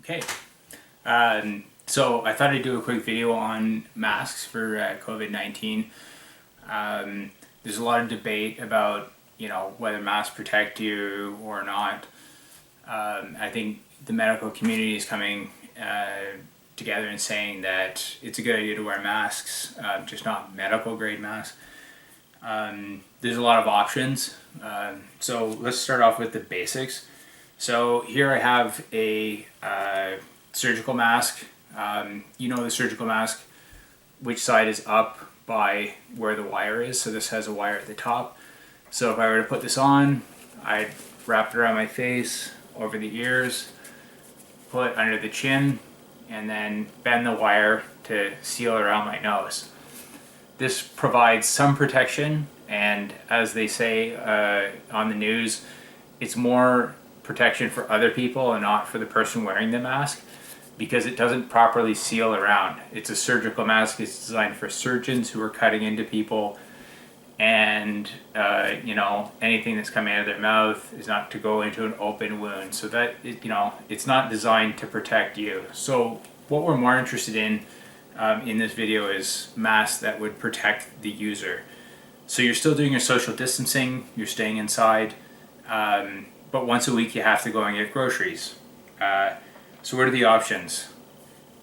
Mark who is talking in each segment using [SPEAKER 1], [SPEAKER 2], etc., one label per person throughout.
[SPEAKER 1] Okay, so I thought I'd do a quick video on masks for COVID-19. There's a lot of debate about, whether masks protect you or not. I think the medical community is coming together and saying that it's a good idea to wear masks, just not medical grade masks. There's a lot of options. So let's start off with the basics. So here I have a surgical mask. The surgical mask, which side is up by where the wire is. So this has a wire at the top. So if I were to put this on, I'd wrap it around my face, over the ears, pull it under the chin, and then bend the wire to seal around my nose. This provides some protection, and as they say on the news, it's more protection for other people and not for the person wearing the mask, because it doesn't properly seal around. It's a surgical mask. It's designed for surgeons who are cutting into people, and anything that's coming out of their mouth is not to go into an open wound. So that it's not designed to protect you. So what we're more interested in this video is masks that would protect the user. So you're still doing your social distancing. You're staying inside. But once a week you have to go and get groceries. So what are the options?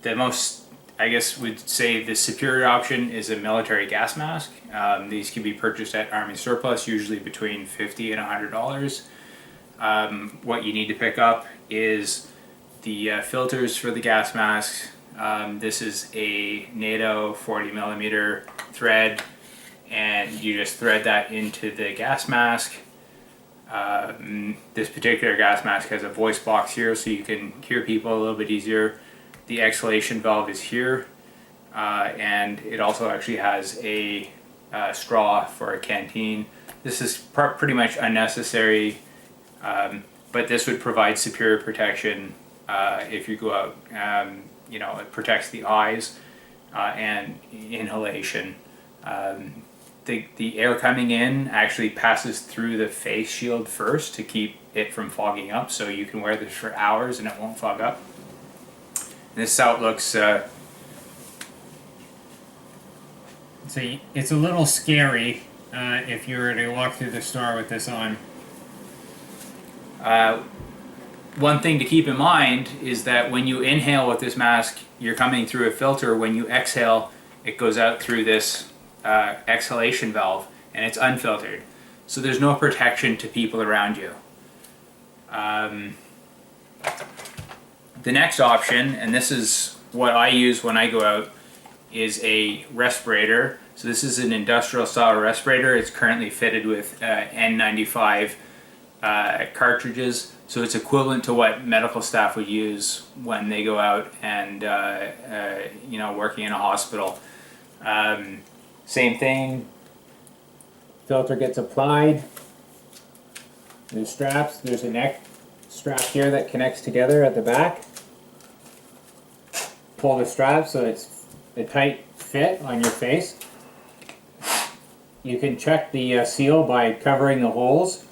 [SPEAKER 1] The most, I guess, would say the superior option is a military gas mask. These can be purchased at Army Surplus, usually between $50 and $100. What you need to pick up is the filters for the gas masks. This is a NATO 40 millimeter thread, and you just thread that into the gas mask. This particular gas mask has a voice box here, so you can hear people a little bit easier. The exhalation valve is here, and it also actually has a straw for a canteen. This is pretty much unnecessary, but this would provide superior protection if you go out. It protects the eyes and inhalation. The air coming in actually passes through the face shield first to keep it from fogging up, so you can wear this for hours and it won't fog up. And this is how it looks. So it's a little scary if you were to walk through the store with this on. One thing to keep in mind is that when you inhale with this mask, you're coming through a filter. When you exhale, it goes out through this exhalation valve, and it's unfiltered, so there's no protection to people around you. The next option, and this is what I use when I go out, is a respirator. So this is an industrial style respirator. It's currently fitted with N95 cartridges, so it's equivalent to what medical staff would use when they go out and working in a hospital. Same thing, filter gets applied, there's straps, there's a neck strap here that connects together at the back. Pull the strap so it's a tight fit on your face. You can check the seal by covering the holes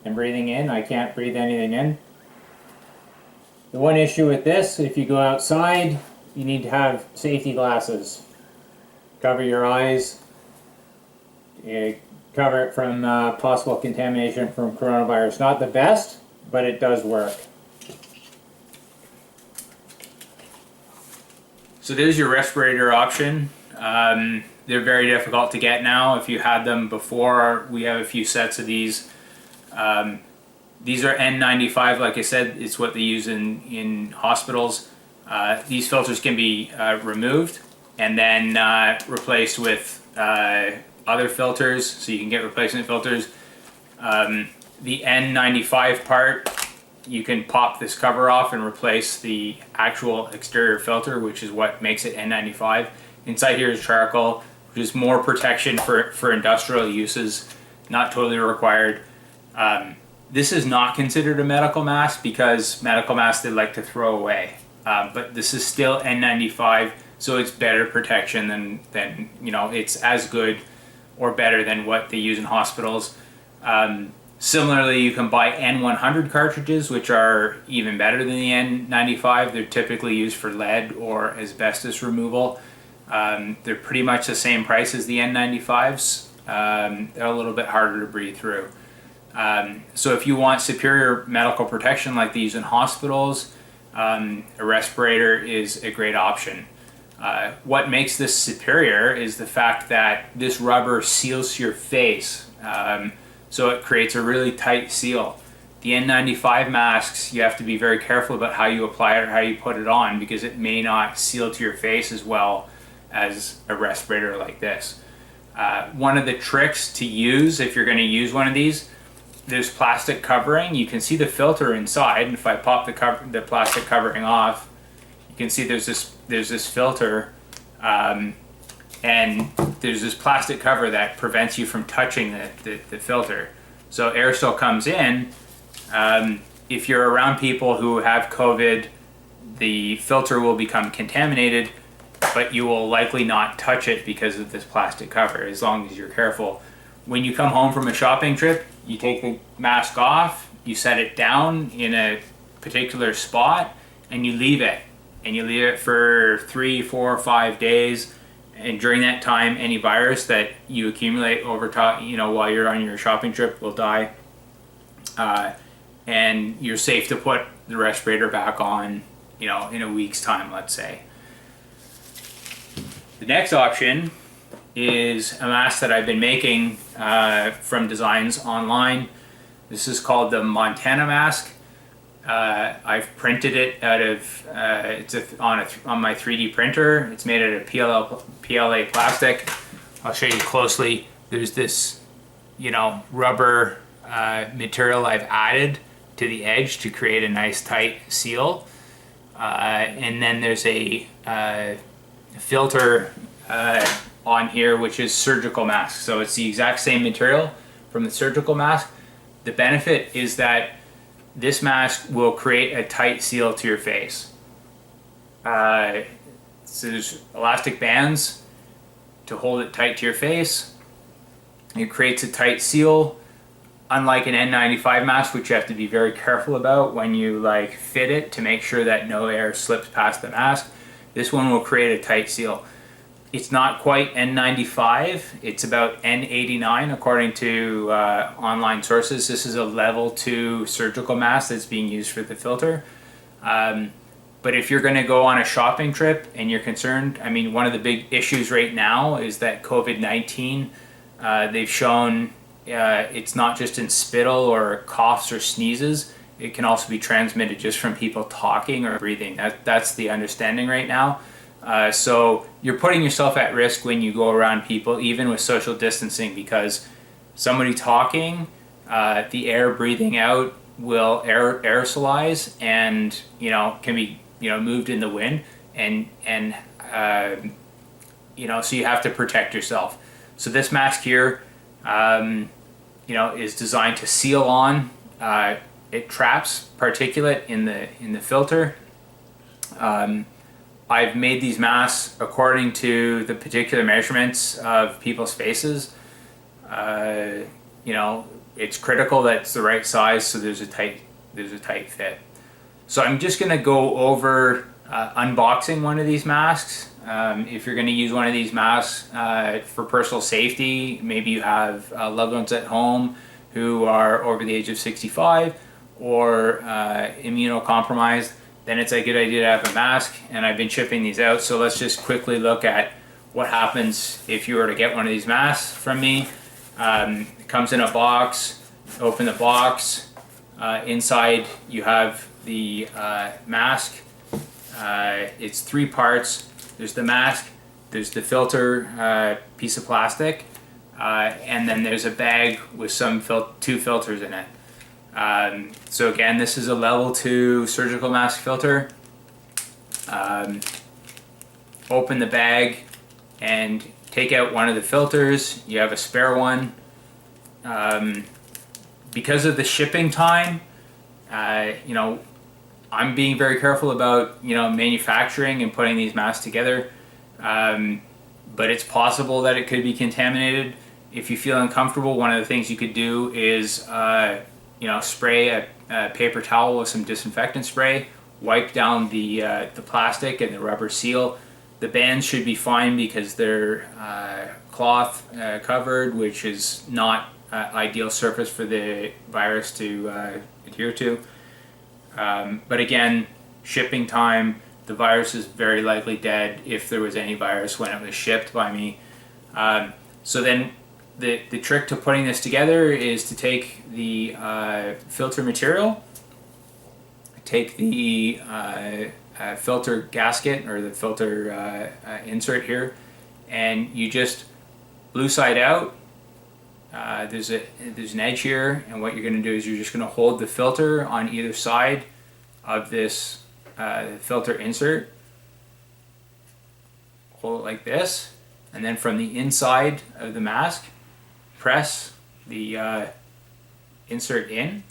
[SPEAKER 1] and breathing in. I can't breathe anything in. The one issue with this, if you go outside, you need to have safety glasses. Cover your eyes, cover it from possible contamination from coronavirus. Not the best, but it does work. So there's your respirator option. They're very difficult to get now. If you had them before, we have a few sets of these. These are N95, like I said, it's what they use in hospitals. These filters can be removed and then replaced with other filters, so you can get replacement filters. The N95 part, you can pop this cover off and replace the actual exterior filter, which is what makes it N95. Inside here is charcoal, which is more protection for industrial uses, not totally required. This is not considered a medical mask because medical masks they like to throw away. But this is still N95, so it's better protection than it's as good or better than what they use in hospitals. Similarly, you can buy N100 cartridges, which are even better than the N95. They're typically used for lead or asbestos removal. They're pretty much the same price as the N95s. They're a little bit harder to breathe through. So if you want superior medical protection like these in hospitals, a respirator is a great option. What makes this superior is the fact that this rubber seals your face. So it creates a really tight seal. The N95 masks, you have to be very careful about how you apply it or how you put it on, because it may not seal to your face as well as a respirator like this. One of the tricks to use if you're going to use one of these, there's plastic covering. You can see the filter inside, and if I pop the plastic covering off, you can see there's this filter, and there's this plastic cover that prevents you from touching the filter. So air still comes in. If you're around people who have COVID, the filter will become contaminated, but you will likely not touch it because of this plastic cover, as long as you're careful. When you come home from a shopping trip, you take the mask off, you set it down in a particular spot, and you leave it. And you leave it for 3, 4, 5 days. And during that time, any virus that you accumulate over time, while you're on your shopping trip, will die. And you're safe to put the respirator back on, in a week's time, let's say. The next option is a mask that I've been making from designs online. This is called the Montana mask. I've printed it out of, on my 3D printer. It's made out of PLA plastic. I'll show you closely. There's this, rubber material I've added to the edge to create a nice tight seal. And then there's a filter on here, which is surgical mask. So it's the exact same material from the surgical mask. The benefit is that this mask will create a tight seal to your face. So there's elastic bands to hold it tight to your face. It creates a tight seal. Unlike an N95 mask, which you have to be very careful about when you fit it to make sure that no air slips past the mask, this one will create a tight seal. It's not quite N95, it's about N89 according to online sources. This is a level 2 surgical mask that's being used for the filter. But if you're going to go on a shopping trip and you're concerned, one of the big issues right now is that COVID-19, they've shown it's not just in spittle or coughs or sneezes. It can also be transmitted just from people talking or breathing. That's the understanding right now. So you're putting yourself at risk when you go around people, even with social distancing, because somebody talking, the air breathing out will aerosolize and can be moved in the wind, and so you have to protect yourself. So this mask here, is designed to seal on. It traps particulate in the filter. I've made these masks according to the particular measurements of people's faces. It's critical that it's the right size, so there's a tight fit. So I'm just going to go over unboxing one of these masks. If you're going to use one of these masks for personal safety, maybe you have loved ones at home who are over the age of 65 or immunocompromised, then it's a good idea to have a mask, and I've been shipping these out. So let's just quickly look at what happens if you were to get one of these masks from me. It comes in a box. Open the box. Inside you have the mask. It's 3 parts. There's the mask, there's the filter piece of plastic, and then there's a bag with 2 filters in it. So again, this is a level 2 surgical mask filter. Open the bag and take out one of the filters. You have a spare one. Because of the shipping time, I'm being very careful about manufacturing and putting these masks together, but it's possible that it could be contaminated. if you feel uncomfortable, one of the things you could do is spray a paper towel with some disinfectant spray, wipe down the plastic and the rubber seal. The bands should be fine because they're cloth covered, which is not ideal surface for the virus to adhere to. But again, shipping time, the virus is very likely dead if there was any virus when it was shipped by me. So then the trick to putting this together is to take the filter material, take the filter gasket or the filter insert here, and you just blue side out. There's an edge here, and what you're going to do is you're just going to hold the filter on either side of this filter insert. Hold it like this, and then from the inside of the mask, press the insert in,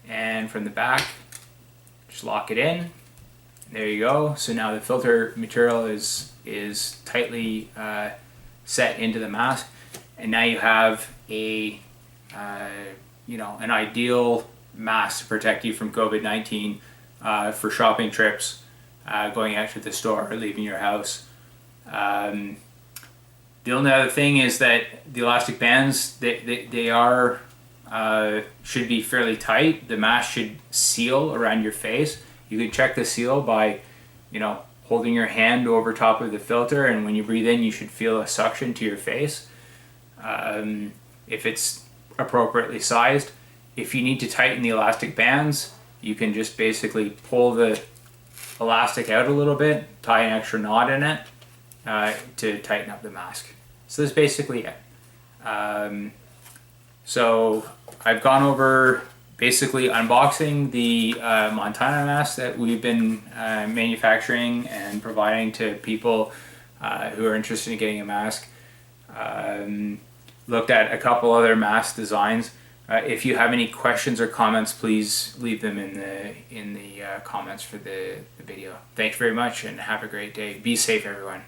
[SPEAKER 1] and from the back, just lock it in. There you go. So now the filter material is tightly set into the mask, and now you have an ideal mask to protect you from COVID-19 for shopping trips, going out to the store, or leaving your house. The only other thing is that the elastic bands, they are should be fairly tight. The mask should seal around your face. You can check the seal by, holding your hand over top of the filter, and when you breathe in, you should feel a suction to your face. If it's appropriately sized. If you need to tighten the elastic bands, you can just basically pull the elastic out a little bit, tie an extra knot in it to tighten up the mask. So that's basically it. So I've gone over basically unboxing the Montana mask that we've been manufacturing and providing to people who are interested in getting a mask. Looked at a couple other mask designs. If you have any questions or comments, please leave them in the comments for the video. Thanks very much and have a great day. Be safe, everyone.